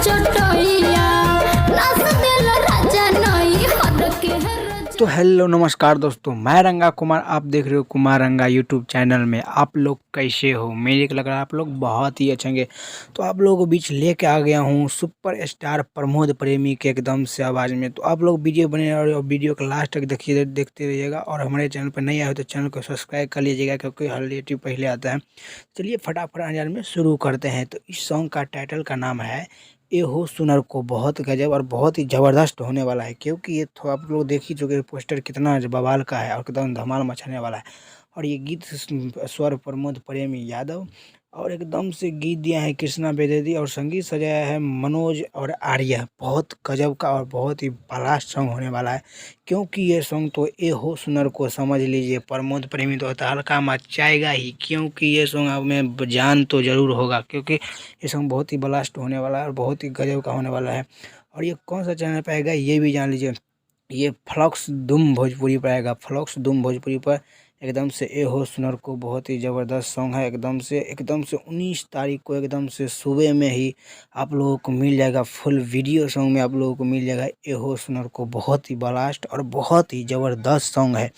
चटोइया नाच दिल राजा नई हद के तो हेलो नमस्कार दोस्तों, मैं रंगा कुमार। आप देख रहे हो कुमार रंगा यूट्यूब चैनल में। आप लोग कैसे हो? मेरे को लग रहा है आप लोग बहुत ही अच्छे होंगे। तो आप लोगों को बीच लेके आ गया हूँ सुपर स्टार प्रमोद प्रेमी के एकदम से आवाज़ में। तो आप लोग वीडियो बने और वीडियो को लास्ट तक देखिए, देखते रहिएगा। और हमारे चैनल पर नहीं आए हो तो चैनल को सब्सक्राइब कर लीजिएगा, क्योंकि हर रिलेटिव पहले आता है। चलिए फटाफट अंजान में शुरू करते हैं। तो इस सॉन्ग का टाइटल का नाम है ए हो सुनर को। बहुत गजब और बहुत ही ज़बरदस्त होने वाला है, क्योंकि ये तो आप लोग देख ही चुके हैं पोस्टर कितना बवाल का है और एकदम धमाल मचाने वाला है। और ये गीत स्वर प्रमोद प्रेमी यादव, और एकदम से गीत दिया है कृष्णा बेदर्दी, और संगीत सजाया है मनोज और आर्या। बहुत गजब का और बहुत ही ब्लास्ट सॉन्ग होने वाला है, क्योंकि ये सॉन्ग तो ए हो सुनर को समझ लीजिए प्रमोद प्रेमी तो हल्का मचाएगा ही, क्योंकि ये सॉन्ग आप में जान तो ज़रूर होगा, क्योंकि ये सॉन्ग बहुत ही ब्लास्ट होने वाला है और बहुत ही गजब का होने वाला है। और ये कौन सा चैनल पर आएगा ये भी जान लीजिए। ये फ्लॉक्स धूम भोजपुरी पर आएगा, फ्लॉक्स धूम भोजपुरी पर। एकदम से ए हो सुनर को बहुत ही ज़बरदस्त सॉन्ग है। एकदम से 19 तारीख को एकदम से सुबह में ही आप लोगों को मिल जाएगा। फुल वीडियो सॉन्ग में आप लोगों को मिल जाएगा ए हो सुनर को। बहुत ही ब्लास्ट और बहुत ही ज़बरदस्त सॉन्ग है।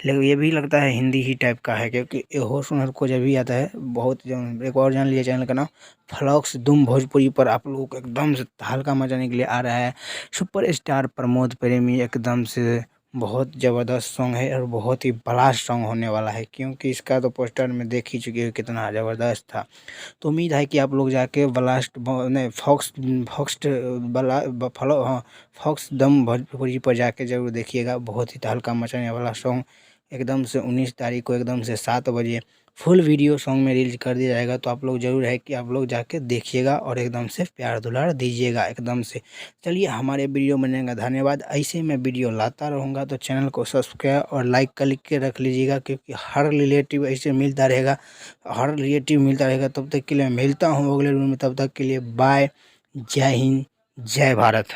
लेकिन ये भी लगता है हिंदी ही टाइप का है, क्योंकि ए हो सुनर को जब भी आता है बहुत एक और जान लीजिए चैनल का नाम फ्लॉक्स धूम भोजपुरी पर आप लोगों को एकदम से हल्का मचाने के लिए आ रहा है सुपर स्टार प्रमोद प्रेमी। एकदम से बहुत ज़बरदस्त सॉन्ग है और बहुत ही ब्लास्ट सॉन्ग होने वाला है, क्योंकि इसका तो पोस्टर में देख ही चुके हो कितना ज़बरदस्त था। तो उम्मीद है कि आप लोग जाके ब्लास्ट नहीं फॉक्स फॉक्स बला फॉलो हाँ फॉक्स दम भोजपुरी पर जाके ज़रूर देखिएगा। बहुत ही तहलका मचाने वाला सॉन्ग एकदम से 19 तारीख को एकदम से 7 बजे फुल वीडियो सॉन्ग में रिलीज कर दिया जाएगा। तो आप लोग ज़रूर है कि आप लोग जाके देखिएगा और एकदम से प्यार दुलार दीजिएगा एकदम से। चलिए हमारे वीडियो बनेगा, धन्यवाद। ऐसे मैं वीडियो लाता रहूँगा, तो चैनल को सब्सक्राइब और लाइक कर के रख लीजिएगा, क्योंकि हर रिलेटिव ऐसे मिलता रहेगा, हर रिलेटिव मिलता रहेगा। तब तक के लिए मिलता हूँ अगले वीडियो में, तब तक के लिए बाय। जय हिंद, जय भारत।